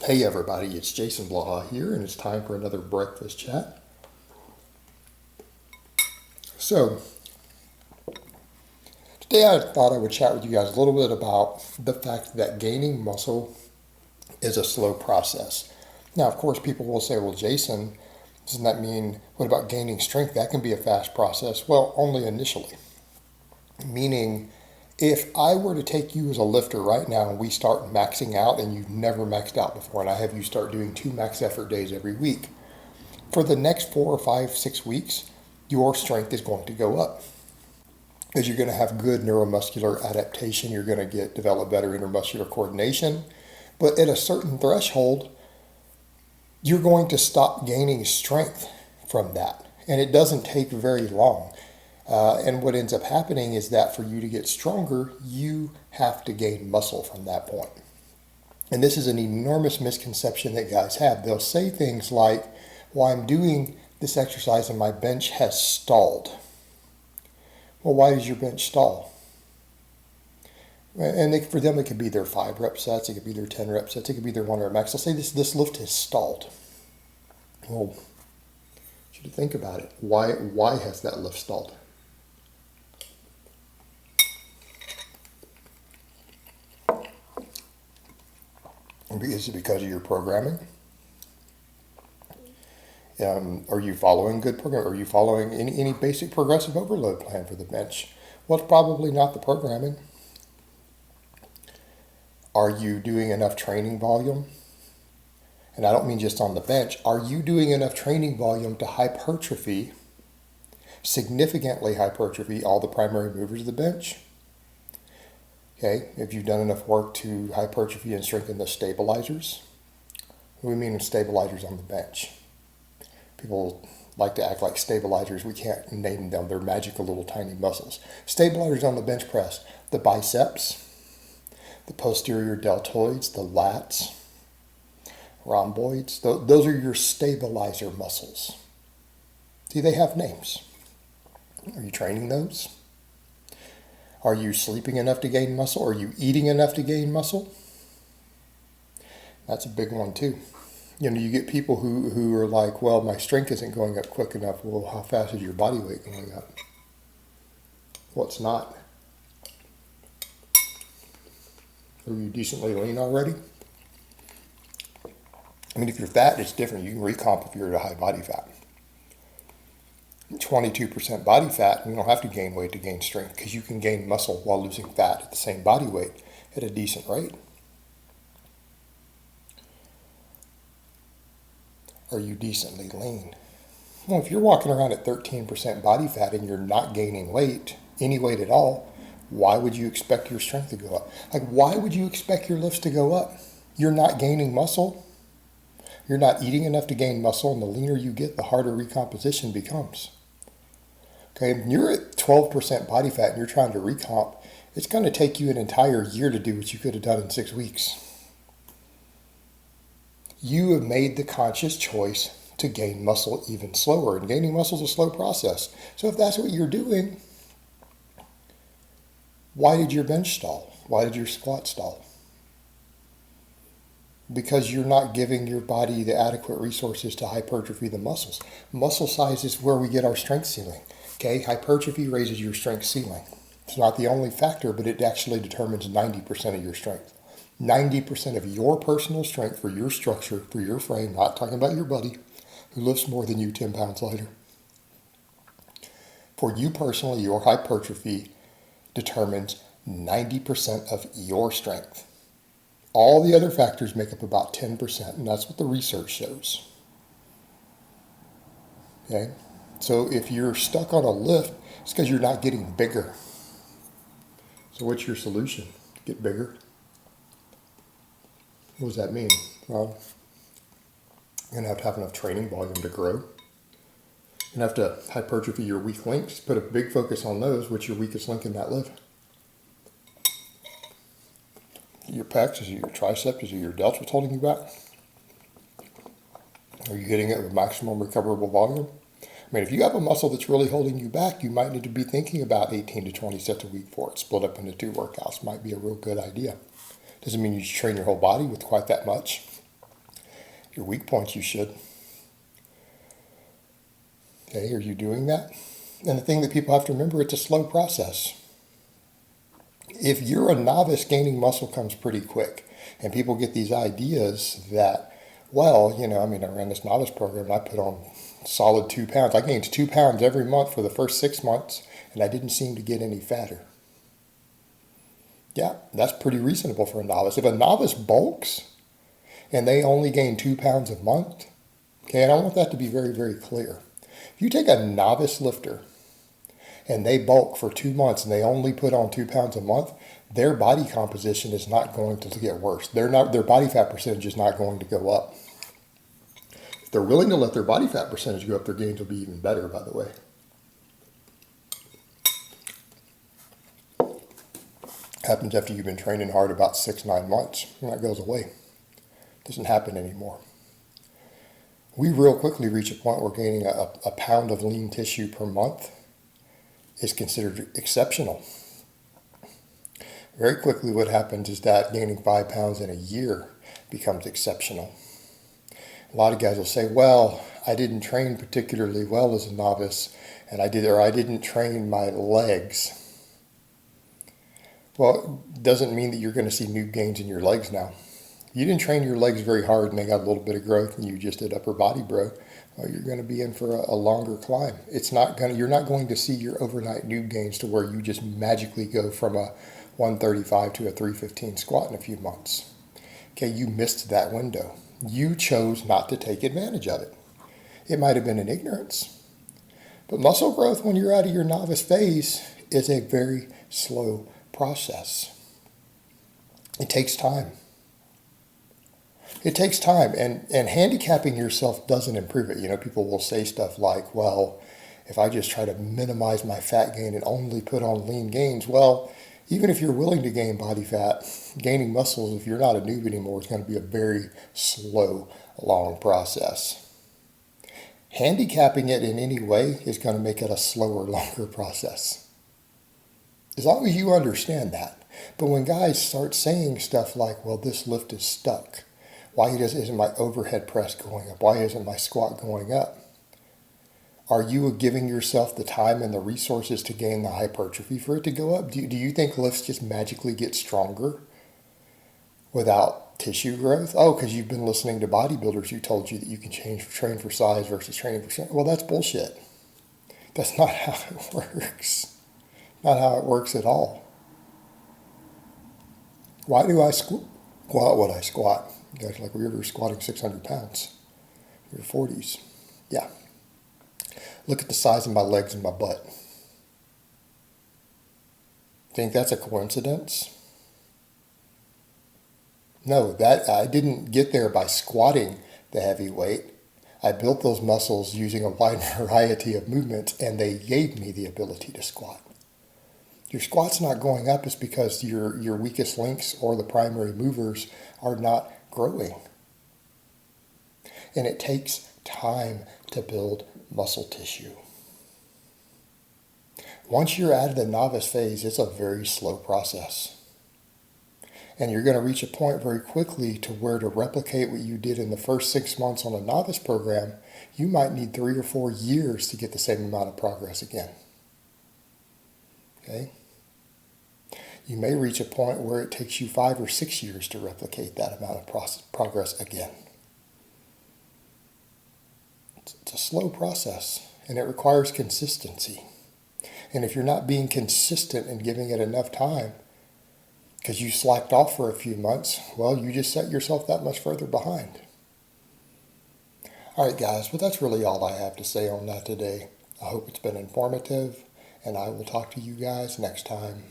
Hey everybody, it's Jason Blaha here, and it's time for another breakfast chat. So, today I thought I would chat with you guys a little bit about the fact that gaining muscle is a slow process. Now, of course, people will say, well, Jason, doesn't that mean, what about gaining strength? That can be a fast process. Well, only initially. Meaning, if I were to take you as a lifter right now and we start maxing out and you've never maxed out before, and I have you start doing 2 max effort days every week, for the next 4 or 5, 6 weeks, your strength is going to go up. Because you're going to have good neuromuscular adaptation, you're going to develop better intermuscular coordination. But at a certain threshold, you're going to stop gaining strength from that. And it doesn't take very long. And what ends up happening is that for you to get stronger, you have to gain muscle from that point. And this is an enormous misconception that guys have. They'll say things like, well, I'm doing this exercise and my bench has stalled. Well, why does your bench stall? And for them, it could be their 5 rep sets, it could be their 10 rep sets, it could be their 1 rep max. They'll say this lift has stalled. Well, you should think about it. Why has that lift stalled? Is it because of your programming? Are you following good program? Are you following any basic progressive overload plan for the bench? Well, it's probably not the programming. Are you doing enough training volume? And I don't mean just on the bench. Are you doing enough training volume to hypertrophy, significantly hypertrophy, all the primary movers of the bench? Okay, if you've done enough work to hypertrophy and strengthen the stabilizers. What do we mean stabilizers on the bench? People like to act like stabilizers. We can't name them. They're magical little tiny muscles. Stabilizers on the bench press. The biceps, the posterior deltoids, the lats, rhomboids. Those are your stabilizer muscles. See, they have names. Are you training those? Are you sleeping enough to gain muscle? Are you eating enough to gain muscle? That's a big one too. You get people who are like, well, my strength isn't going up quick enough. Well, how fast is your body weight going up? Well, it's not. Are you decently lean already? I mean, if you're fat, it's different. You can recomp if you're at a high body fat. 22% body fat, you don't have to gain weight to gain strength because you can gain muscle while losing fat at the same body weight at a decent rate. Are you decently lean? Well, if you're walking around at 13% body fat and you're not gaining weight, any weight at all, why would you expect your strength to go up? Like, why would you expect your lifts to go up? You're not gaining muscle. You're not eating enough to gain muscle, and the leaner you get, the harder recomposition becomes. Okay, when you're at 12% body fat and you're trying to recomp, it's going to take you an entire year to do what you could have done in 6 weeks. You have made the conscious choice to gain muscle even slower, and gaining muscle is a slow process. So if that's what you're doing, why did your bench stall? Why did your squat stall? Because you're not giving your body the adequate resources to hypertrophy the muscles. Muscle size is where we get our strength ceiling. Okay, hypertrophy raises your strength ceiling. It's not the only factor, but it actually determines 90% of your strength. 90% of your personal strength for your structure, for your frame, not talking about your buddy who lifts more than you 10 pounds lighter. For you personally, your hypertrophy determines 90% of your strength. All the other factors make up about 10%, and that's what the research shows. Okay? So if you're stuck on a lift, it's because you're not getting bigger. So what's your solution? Get bigger? What does that mean? Well, you're going to have enough training volume to grow. You're going to have to hypertrophy your weak links, put a big focus on those. What's your weakest link in that lift? Your pecs? Is it your triceps? Is it your delts what's holding you back? Are you hitting it with maximum recoverable volume? I mean, if you have a muscle that's really holding you back, you might need to be thinking about 18 to 20 sets a week for it. Split up into 2 workouts might be a real good idea. Doesn't mean you should train your whole body with quite that much. Your weak points, you should. Okay, are you doing that? And the thing that people have to remember, it's a slow process. If you're a novice, gaining muscle comes pretty quick. And people get these ideas that, well, I ran this novice program and I put on solid 2 pounds. I gained 2 pounds every month for the first 6 months and I didn't seem to get any fatter. Yeah, that's pretty reasonable for a novice. If a novice bulks and they only gain 2 pounds a month, okay, and I want that to be very, very clear. If you take a novice lifter and they bulk for 2 months and they only put on 2 pounds a month, their body composition is not going to get worse. Their body fat percentage is not going to go up. If they're willing to let their body fat percentage go up, their gains will be even better, by the way. Happens after you've been training hard about 6-9 months, and that goes away. Doesn't happen anymore. We real quickly reach a point where gaining a pound of lean tissue per month is considered exceptional. Very quickly what happens is that gaining 5 pounds in a year becomes exceptional. A lot of guys will say, well, I didn't train particularly well as a novice, and I didn't train my legs. Well, it doesn't mean that you're going to see new gains in your legs now. You didn't train your legs very hard and they got a little bit of growth and you just did upper body growth. Well, you're going to be in for a longer climb. You're not going to see your overnight new gains to where you just magically go from a 135 to a 315 squat in a few months. Okay, you missed that window. You chose not to take advantage of it. It might have been in ignorance. But muscle growth when you're out of your novice phase is a very slow process. It takes time. It takes time, and handicapping yourself doesn't improve it. People will say stuff like, well, if I just try to minimize my fat gain and only put on lean gains, well, even if you're willing to gain body fat, gaining muscles, if you're not a noob anymore, is going to be a very slow, long process. Handicapping it in any way is going to make it a slower, longer process. As long as you understand that. But when guys start saying stuff like, well, this lift is stuck, why isn't my overhead press going up? Why isn't my squat going up? Are you giving yourself the time and the resources to gain the hypertrophy for it to go up? Do you think lifts just magically get stronger without tissue growth? Oh, because you've been listening to bodybuilders who told you that you can train for size versus training for strength. Well, that's bullshit. That's not how it works. Not how it works at all. Why do I squat what I squat? You guys like we were squatting 600 pounds. Your 40s. Yeah. Look at the size of my legs and my butt. Think that's a coincidence? No, that I didn't get there by squatting the heavy weight. I built those muscles using a wide variety of movements, and they gave me the ability to squat. Your squat's not going up is because your weakest links or the primary movers are not growing. And it takes time to build muscle tissue. Once you're out of the novice phase, it's a very slow process. And you're going to reach a point very quickly to where to replicate what you did in the first 6 months on a novice program, you might need 3 or 4 years to get the same amount of progress again. Okay? You may reach a point where it takes you 5 or 6 years to replicate that amount of progress again. It's a slow process, and it requires consistency. And if you're not being consistent and giving it enough time, because you slacked off for a few months, well, you just set yourself that much further behind. All right, guys, but that's really all I have to say on that today. I hope it's been informative, and I will talk to you guys next time.